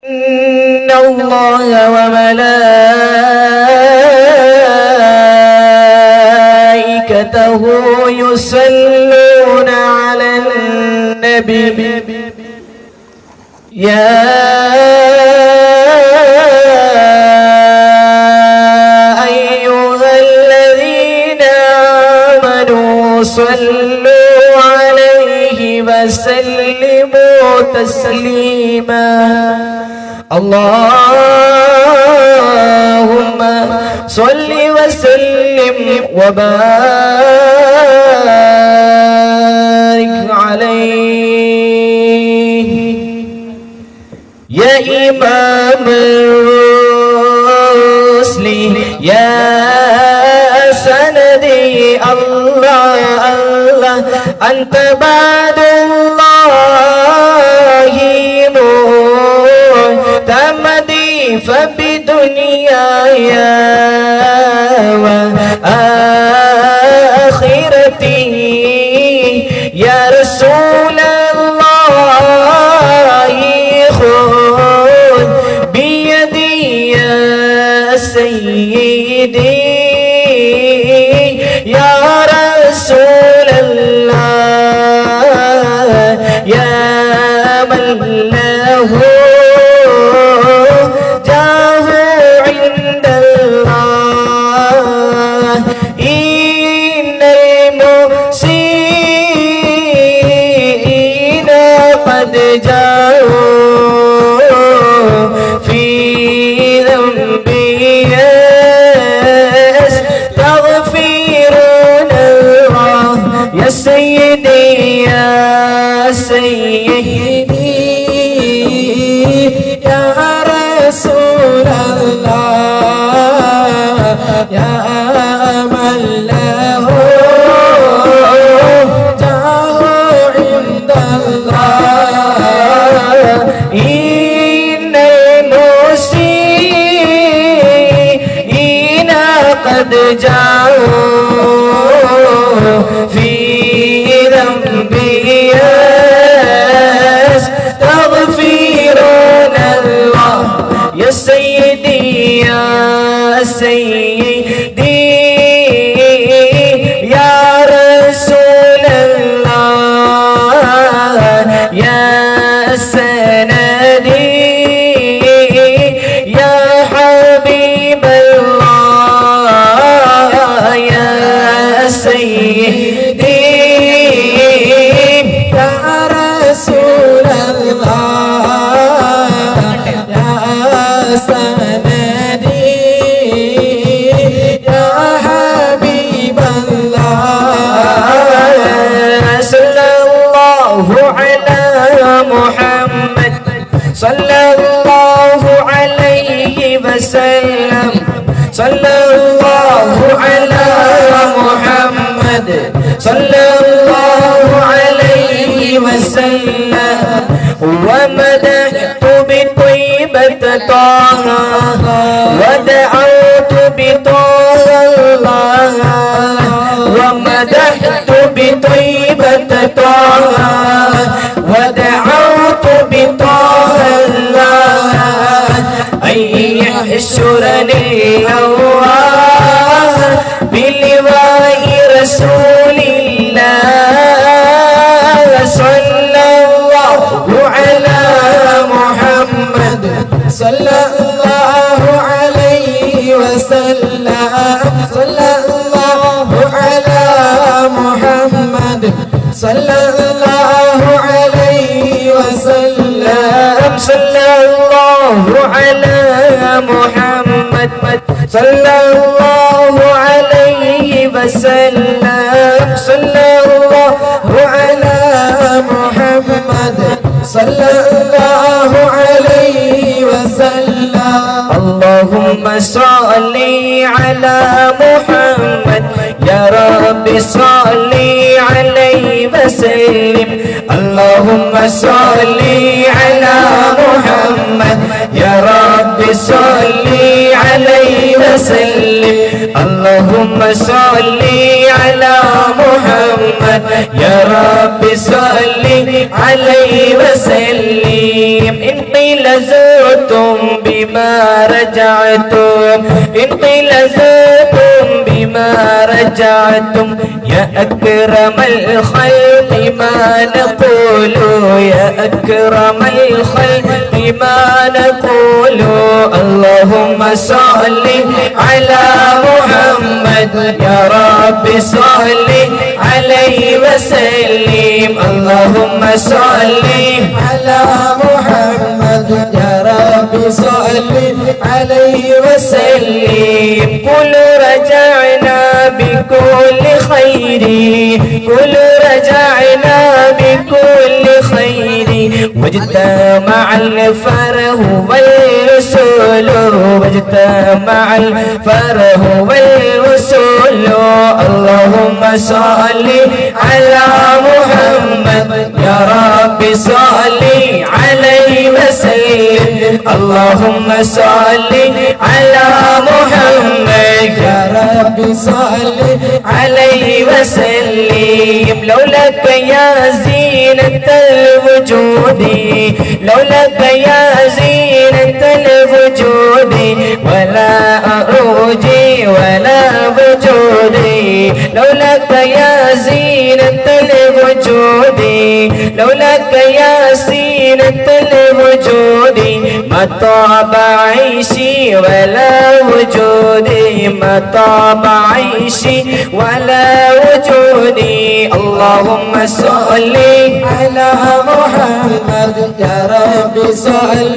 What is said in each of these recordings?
إن الله وملائكته يصلون على النبي يا أيها الذين آمنوا صلوا عليه وسلموا تسليما اللهم صل وسلم وبارك عليه يا إمام الرسل يا سندي الله الله أنت بعد الله معتمدي فبدنياي وآخرتي يا رسول الله خذ بيدي يا سيدي يا رسول الله يا من له جاه عند الله إن المسيئين قد جاءوا في ذنبي يستغفرون الله يا سيدي يا سيدي يا رسول الله يا من له جاه عند الله إن المسيئين قد جاءوا في ذنبي يستغفرون الله يا سيدي يا سيدي يا رسول الله يا سندي يا حبيب الله يا سيدي يا رسول الله يا سندي يا حبيب الله صلى الله على محمد صلى الله عليه وسلم صلى الله على محمد صلى الله عليه وسلم ومدحت بطيبة طه ودعوت بطه الله ومدحت بطيبة طه ودعوت بطه الله أن يحشرني الله بلواء رسول الله صلى الله على محمد صلى الله عليه وسلم صلى الله على محمد صلى الله عليه وسلم صلى الله على محمد صلى الله عليه وسلم صلى الله على محمد صلى الله عليه وسلم اللهم صل على محمد يا رب صل عليه وسلم اللهم صل على محمد يا رب صل عليه وسلم اللهم صل على محمد محمد يا رب صل عليه وسلم إن قيل زرتم بما رجعتم إن قيل زرتم بما رجعتم يا أكرم الخلق ما نقول يا أكرم الخلق ما نقول اللهم صل على محمد يا رب صل عليه وسلم اللهم صل على محمد يا رب صل عليه وسلم قل رجعنا بكل خير قل رجعنا بكل خير واجتمع الفرح والوصول واجتمع الفرح والوصول اللهم صل على محمد يا رب صل عليه وسلم اللهم صل على محمد يا رب صل عليه وسلم لولاك يا زينة الوجود لولاك يا زينة الوجود ولا أروجي ولا وجودي لولاك يا زينة الوجود لولاك يا زينة الوجود ما طاب عيشي ولا وجودي ما طاب عيشي ولا وجودي اللهم صل على محمد يا رب صل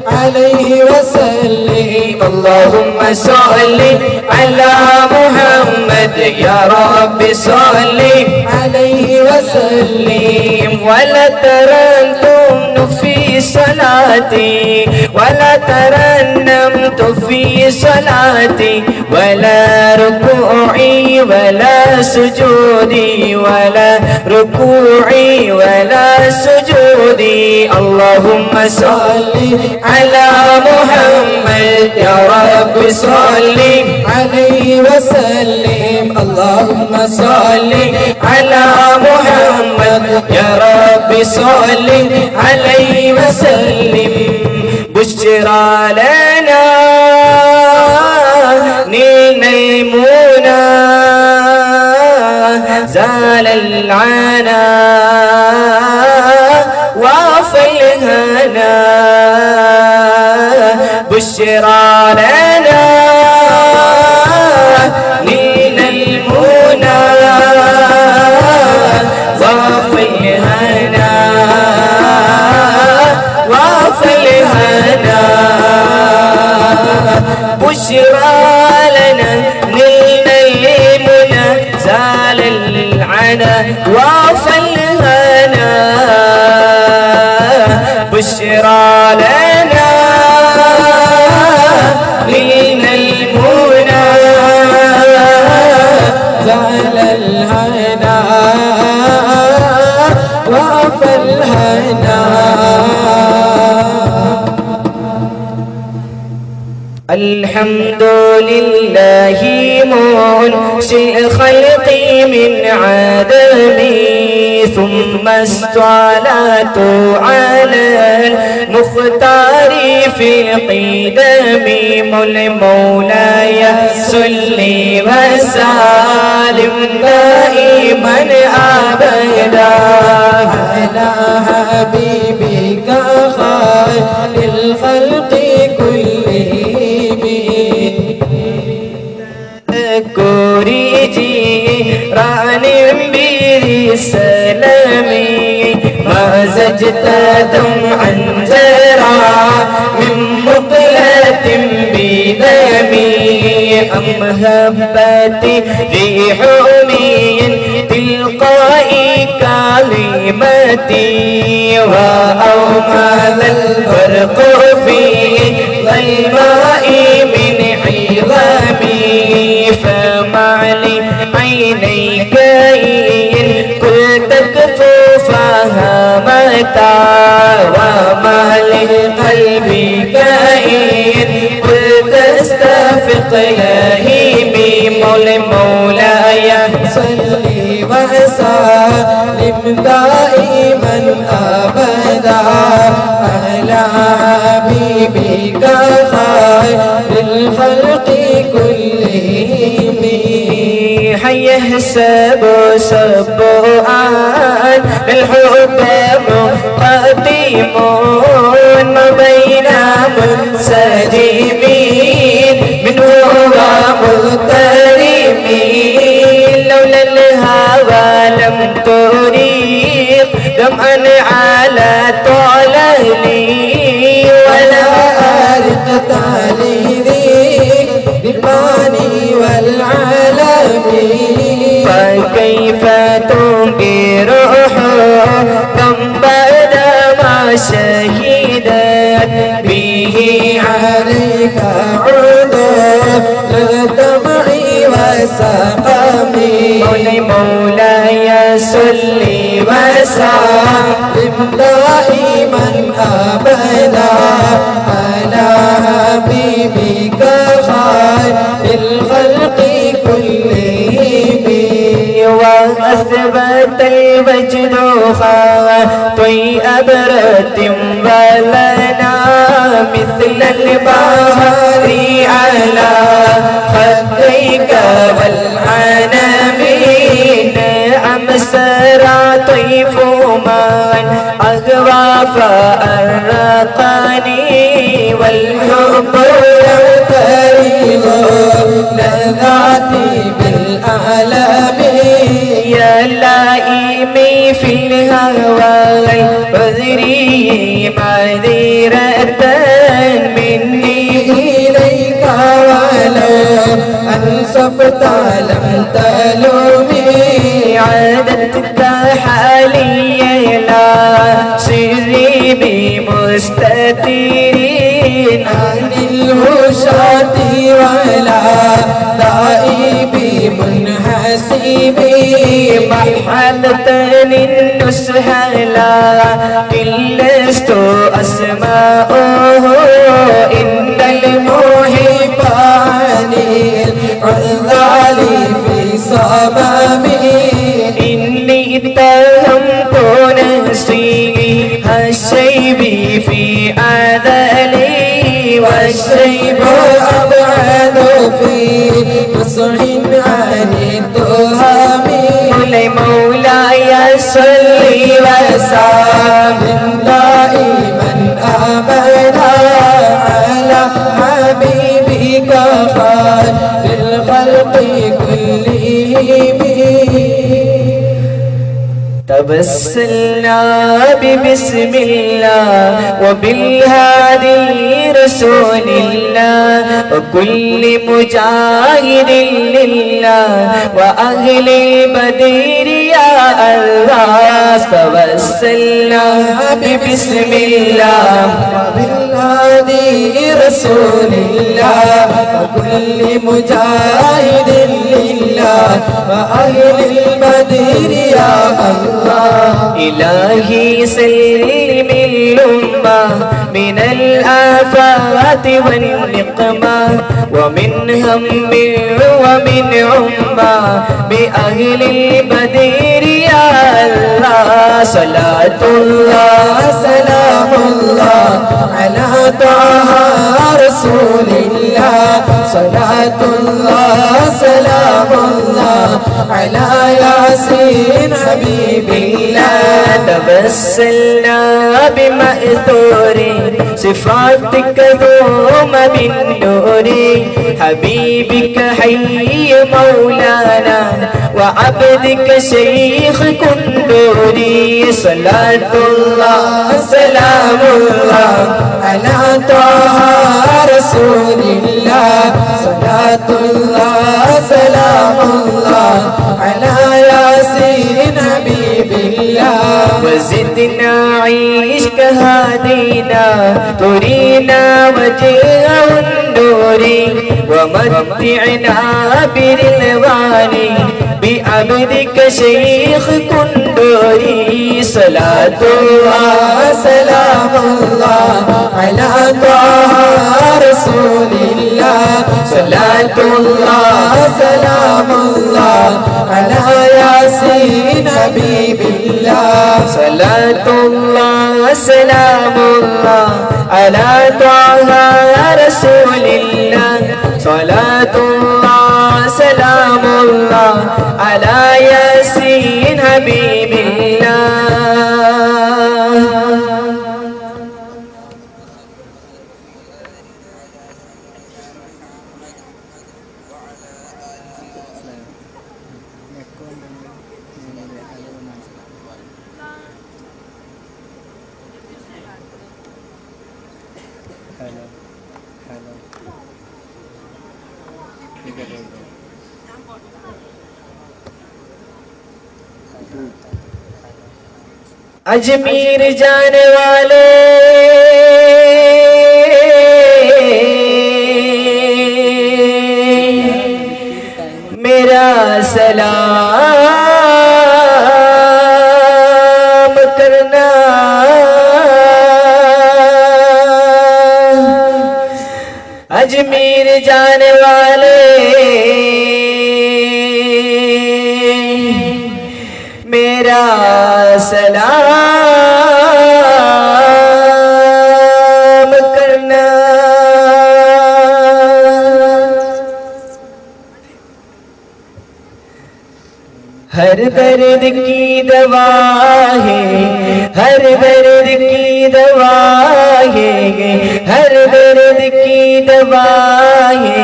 عليه وسلم اللهم صل على محمد يا رب صل عليه وسلم ولا ترنتم في صلاتي ولا ترنمت في صلاتي ولا ركوعي ولا سجودي ولا ركوعي ولا سجودي اللهم صل على محمد يا رب صل عليه وسلم اللهم صل على محمد يا رب صل عليه وسلم بشرى لنا نينا المنى زال العنا وافى الهنا بشرى لنا نينا المنى وافى الهنا وافى الهنا بشرى لنا نلنا المنى زال العنا وافى الهنا بشرى لنا نلنا المنى زال الهنا وافى الهنا الحمد لله منشئ الخلق من عدم ثم الصلاة على المختار في قدم مولاي صل وسلم دائما أبدا على حبيبك خير الخلق كلهم كوري جيران بالسلام ما زجت دمعا جرى من مقلة بدمي أم هبت ريح من تلقاء كلمتي وأومل البرق في ظلماء من عظامي فما لي عينيك إن قلت كفوفها متى وما لقلبك إن قلت استفق لهيبي مولاي صلي وسلم دائما أبدا على حبيبك خير الخلق كلهم. حيه سبوعان للحب مقدمون ما بين منسجمين من هو مغترمين لولا الهوى لم تريق دمعا على طلالي ولا أرق تاليك بالباني والعالمين. فكيف تنكر حبا بعد ما شهدت به عليك عذر للدمع وسقمي. مولاي صل وسلم دائما أبدا على حبيبك خير الخلق كلهم. وأثبت الوجد خاطي أبرة ولنا مثل البحر على خديك والعنمين. نعم سرى طيف من أغوى فأرقني والحب يغترب لذاتي بالأعلام. يا لائمي في الهوى عذري معذرة مني إليك ولو أنصفت لم تلومي. عادت التحالي لا سري بمستترين عن الوشاة ولا دائبي منحسبي. مرحلتني النصح لكن لست أسماؤه إن المحب عن العذال في صمامي. إني اتهمت نفسي الشيب في عذلي والشيب أبعد في نصح عن التهم. مولاي صل وسلم دائما أبدا على حبيبك خير الخلق كلهم. تبسلنا ببسم الله وبالهادي رسول الله وكل مجاهد لله وأهل بدر يا الله. تبسلنا ببسم الله وبالهادي رسول الله وكل مجاهد لله وأهل البدر يا الله. إلهي سلم الأمة من الآفات والنقمة ومن هم ومن عمة بأهل البدر يا الله. صلاة الله سلام الله على طه رسول الله. صلاة الله سلام الله على ياسين حبيب الله. تبسلنا بمأثور صفاتك ذوم من نوري حبيبك حي مولانا وعبدك شيخ كندوري. صلاة الله سلام الله على طه رسول الله. صلاة الله سلام الله على ياسين حبيب الله. وزدنا عيشك هادينا ترينا وجهه النوري ومتعنا بالرضوان بعبدك شيخ كندوري. صلاة الله سلام الله على طه رسول الله. صلاة الله سلام الله على ياسين حبيب الله. सलातुल्लाह सलामुल्लाह अला त्वाहा रसूलिल्लाह सलातुल्लाह सलामुल्लाह अला यासीन हबीबिल्लाह। अजमीर जाने वाले मेरा सलाम करना, अजमीर जाने वाले मेरा सलाम करना। हर दर्द की दवा है, हर दर्द की दवा है, हर दर्द की दवा है,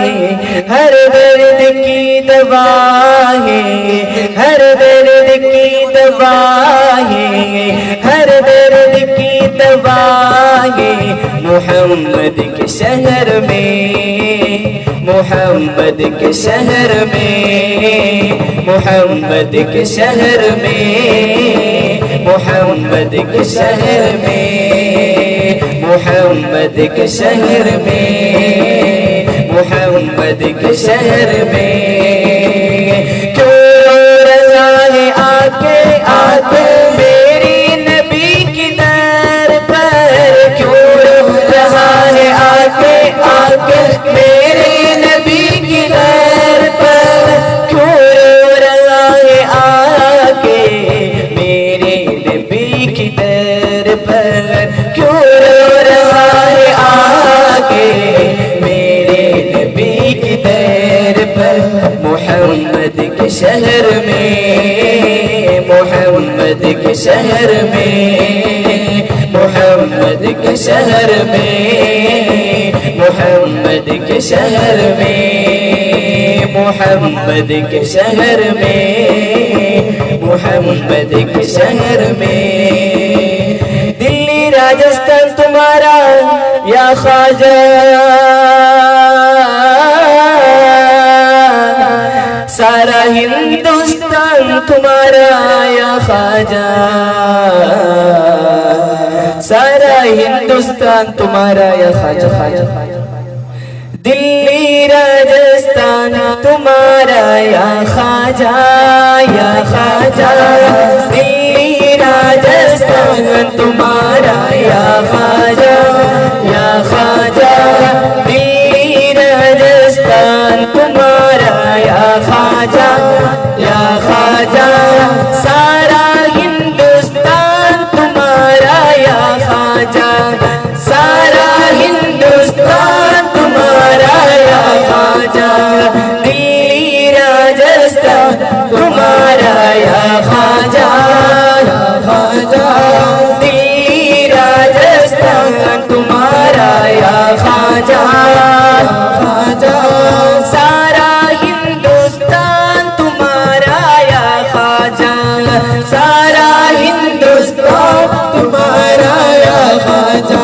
हर दर्द की दवा है, हर दर्द की दवा है, हर दर्द की दवा है। मोहम्मद के शहर में, मोहम्मद के शहर में, मोहम्मद के शहर में, मोहम्मद के शहर में, मोहम्मद के शहर में, मोहम्मद के शहर में क्यों रजा है आके आके मेरी नबी की दर पर, क्यों रहा है आके आके मेरी नबी की दर पर, क्यों रहा है आके मेरे नबी की दर पर, क्यों रहा है आके मेरे नबी की दर पर। मोहम्मद के शहर में, मोहम्मद के शहर में, मोहम्मद के शहर में, मोहम्मद के शहर में, मोहम्मद के शहर में, मोहम्मद के शहर में। दिल्ली राजस्थान तुम्हारा या ख्वाजा, सारा हिंदुस्तान तुम्हारा या ख्वाजा, सारा हिंदुस्तान तुम्हारा या ख्वाजा ख्वाजा। दिल्ली राजस्थान तुम्हारा या ख्वाजा, या ख्वाजा। दिल्ली राजस्थान तुम्हारा या ख्वाजा, या ख्वाजा। दिल्ली राजस्थान तुम्हारा या ख्वाजा, या ख्वाजा। सारा हिंदुस्तान तुम्हारा या ख्वाजा, सारा हिंदुस्तान तुम्हारा या ख्वाजा। दिल्ली राजस्थान तुम्हारा या ख्वाजा, या ख्वाजा। दिल्ली राजस्थान तुम्हारा या ख्वाजा, ख्वाजा। सारा हिंदुस्तान तुम्हारा या ख्वाजा, सारा हिंदुस्तान तुम्हारा या ख्वाजा।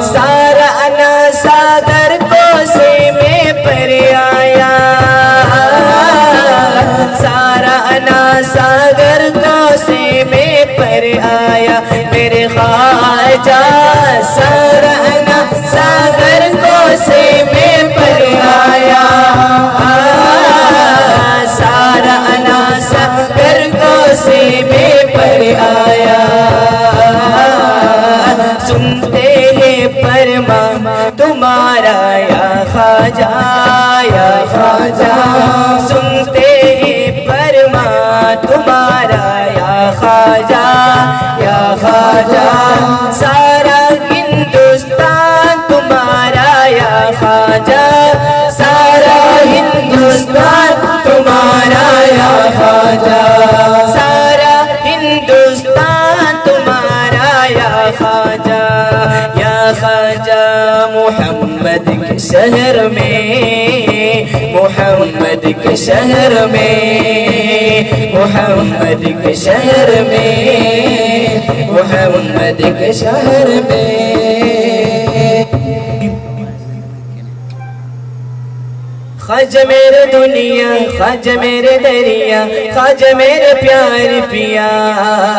सारा अना सागर कोसे में पर आया, सारा अना सागर कोसे में पर आया मेरे ख्वाजा। सारा अना सागर कोसे में पर आया, सारा अना सागर कोसे में पर आया। सुनते हैं फरमान तुम्हारा या ख्वाजा, या ख्वाजा। सुनते हैं फरमान तुम्हारा या ख्वाजा, या सारा हिंदुस्तान तुम्हारा या ख्वाजा, सारा हिंदुस्तान तुम्हारा या ख्वाजा, सारा हिंदुस्तान तुम्हारा या ख्वाजा, या ख्वाजा। मोहम्मद के शहर में, मोहम्मद के शहर में, मोहम्मद के शहर में, मोहम्मद के शहर में। ख्वाजा मेरे दुनिया, ख्वाजा मेरे दरिया, ख्वाजा मेरे प्यार पिया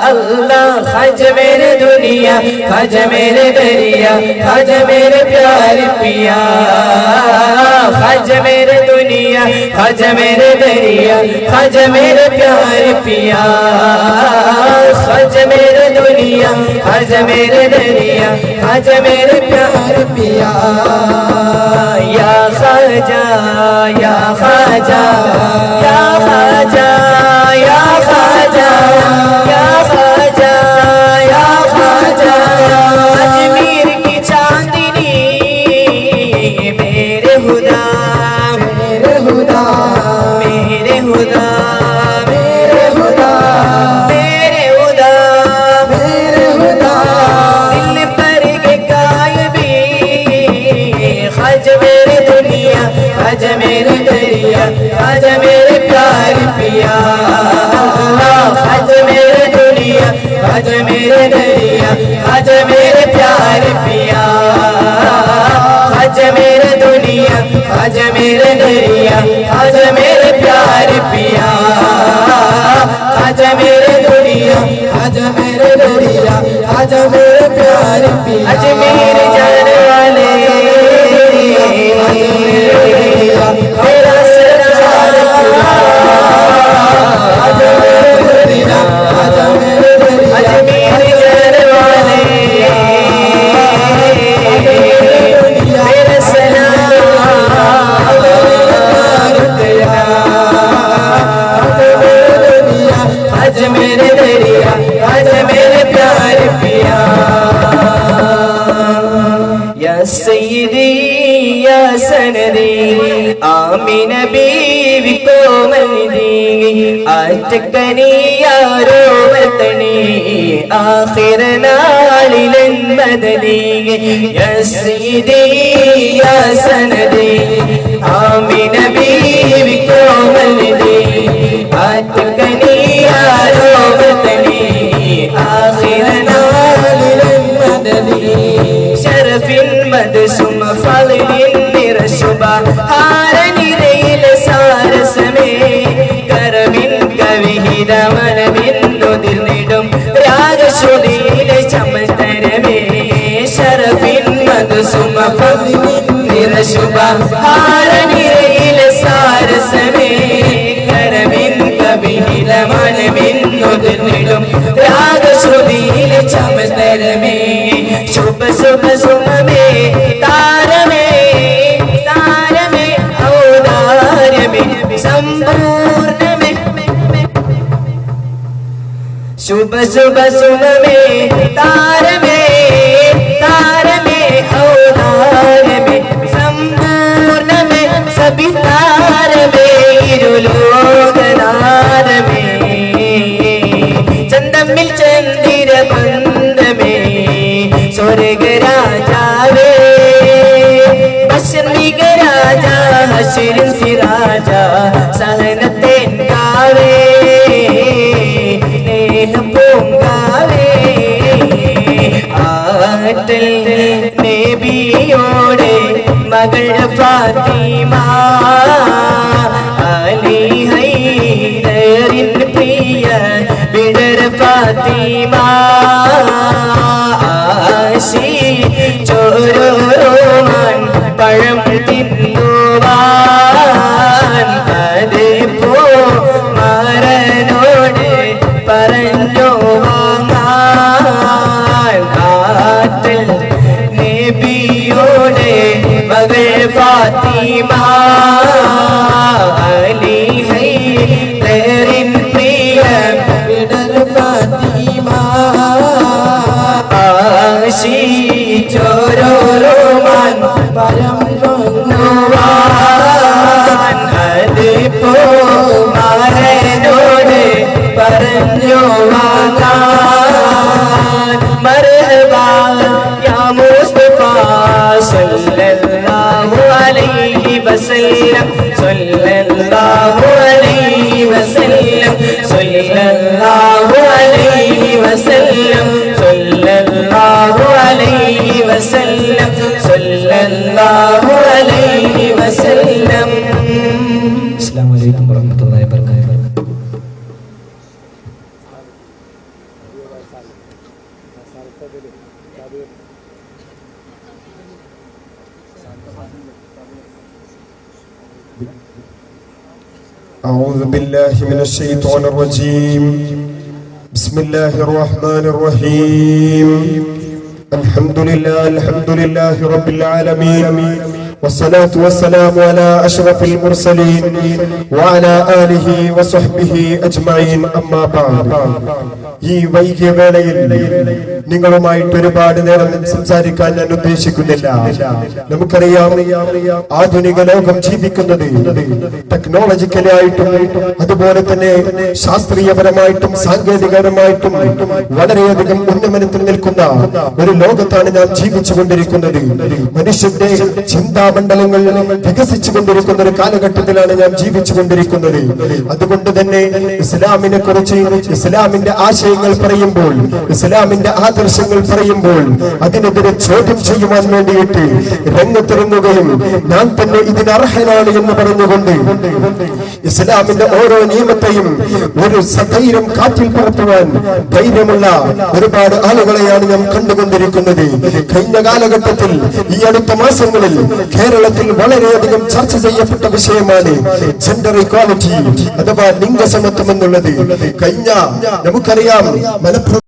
अल्लाह। ख्वाजा मेरे दुनिया, ख्वाजा मेरे दरिया, ख्वाजा मेरे प्यार पिया। ख्वाजा मेरे दुनिया, ख्वाजा मेरे दरिया, ख्वाजा मेरे प्यार पिया। ख्वाजा मेरे दुनिया, ख्वाजा मेरे दरिया, ख्वाजा मेरे प्यार पिया। या ख्वाजा, या ख्वाजा, या ख्वाजा, या ख्वाजा, या ख्वाजा, या ख्वाजा। अजमेर की चांदनी मेरे खुदा, मेरे खुदा, मेरे खुदा, मेरे खुदा, मेरे खुदा, मेरे खुदा। दिल पर के कायबी ख्वाजा मेरे दुनिया, ख्वाजा मेरे दरिया, ख्वाजा मेरे प्यार पिया। ख्वाजा मेरे दुनिया, ख्वाजा मेरे दरिया, ख्वाजा मेरे प्यार पिया। ख्वाजा मेरे दुनिया, ख्वाजा मेरे दरिया, ख्वाजा मेरे प्यार पिया। ख्वाजा मेरे दुनिया, ख्वाजा मेरे दरिया, ख्वाजा मेरे प्यार पिया। अजमेर जाने वाले मेरा सरदार अजमेर जाने वाले मेरा सलाम अजमेर दरिया, अजमेर प्यार पिया। या सय्यदी या सनदी आमीन बीवी को मनी आज कनी यारो वतनी आखिर नालिलन मदनी। या सय्यदी या सनदी आमीन बीवी को मनी आज कनी यारो वतनी आखिर नालिलन मदनी। शरफिन मदसुम फलिन निरशुबा हारनि रैल सारस में करविन कविहिത मनविन्दुदिर्निडुम रागश्रुതിയിലെ ചമതര में। शरफिन मदसुम फलिन निरशुबा हारनि रैल सारस में करविन कविहिത मनविन्दुदिर्निडुम रागश्रुതിയിലെ ചമതര में। शुभ शुभ सुम में तार में, तार में औदार में संपूर्ण में। शुभ शुभ सुम में तार में, तार में औदार में संपूर्ण में। सभी तार में ഇരുലോകനാർ में चंदमिल चंदिर बंद में स्वर्ग राजावे बशनिग राजा हशरिन सिराजा सहनतेन गावे नेह पूंगावे। आटल नबियोड़े मകൾ फातिमा अली हैदरिन प्रिय बिडर फातिमा ആശി ചോരോരോമാൻ പഴം തിന്നുവാൻ അതിപ്പോ മാരനോട് പറഞ്ഞു വാങ്ങാൻ ആറ്റൽ നബിയോടെ മകൾ ഫാത്തിമ അലി ഹൈദരിൻ പ്രിയ ബിഡർ ഫാത്തിമ വാങ്ങുവാൻ അതിപ്പോ മാരനോട് പറഞ്ഞു വാങ്ങാൻ മർഹബാ യാ മുസ്തഫ സല്ലല്ലാഹു അലൈഹി വസല്ലം സല്ലല്ലാഹു അലൈഹി വസല്ലം സല്ലല്ലാഹു അലൈഹി വസല്ലം സല്ലല്ലാഹു അലൈഹി വസല്ലം സല്ലല്ലാഹു അലൈഹി വസല്ലം. അസ്സലാമു അലൈക്കും വറഹ്മത്തുള്ളാഹി വബറകാതുഹു. أعوذ بالله من الشيطان الرجيم. بسم الله الرحمن الرحيم. الحمد لله رب العالمين والصلاة والسلام على أشرف المرسلين وعلى آله وصحبه أجمعين أما بعد. ഈ വൈകിയ വേളയിൽ നിങ്ങളുമായിട്ട് ഒരുപാട് നേരം സംസാരിക്കാൻ ഞാൻ ഉദ്ദേശിക്കുന്നില്ല. നമുക്കറിയാം ആധുനിക ലോകം ജീവിക്കുന്നത് ടെക്നോളജിക്കലി ആയിട്ടും അതുപോലെ തന്നെ ശാസ്ത്രീയപരമായിട്ടും സാങ്കേതികപരമായിട്ടും വളരെയധികം ഉന്നമനത്തിൽ നിൽക്കുന്ന ഒരു ലോകത്താണ് നാം ജീവിച്ചുകൊണ്ടിരിക്കുന്നത്. മനുഷ്യന്റെ ചിന്താമണ്ഡലങ്ങൾ വികസിച്ചുകൊണ്ടിരിക്കുന്ന ഒരു കാലഘട്ടത്തിലാണ് നാം ജീവിച്ചുകൊണ്ടിരിക്കുന്നത്. അതുകൊണ്ട് തന്നെ ഇസ്ലാമിനെ കുറിച്ച് ഇസ്ലാമിന്റെ ആശയങ്ങൾ പറയുമ്പോൾ ഇസ്ലാമിന്റെ ആദർശങ്ങൾ പറയുമ്പോൾ അതിനെതിരെ ചോദ്യം ചെയ്യുവാൻ വേണ്ടിയിട്ട് രംഗത്തിറങ്ങുകയും ഞാൻ തന്നെ ഇതിനർഹനാണ് എന്ന് പറഞ്ഞുകൊണ്ട് ഇസ്ലാമിന്റെ ഓരോ നിയമത്തെയും ഒരു സധൈര്യം കാറ്റിൽ പറത്തുവാൻ ധൈര്യമുള്ള ഒരുപാട് ആളുകളെയാണ് നാം കണ്ടുകൊണ്ടിരിക്കുന്നത്. കഴിഞ്ഞ കാലഘട്ടത്തിൽ ഈ അടുത്ത മാസങ്ങളിൽ കേരളത്തിൽ വളരെയധികം ചർച്ച ചെയ്യപ്പെട്ട വിഷയമാണ് ജെൻഡർ ഇക്വാലിറ്റി അഥവാ ലിംഗസമത്വം എന്നുള്ളത്. കഴിഞ്ഞ നമുക്കറിയാം മലപ്പുറം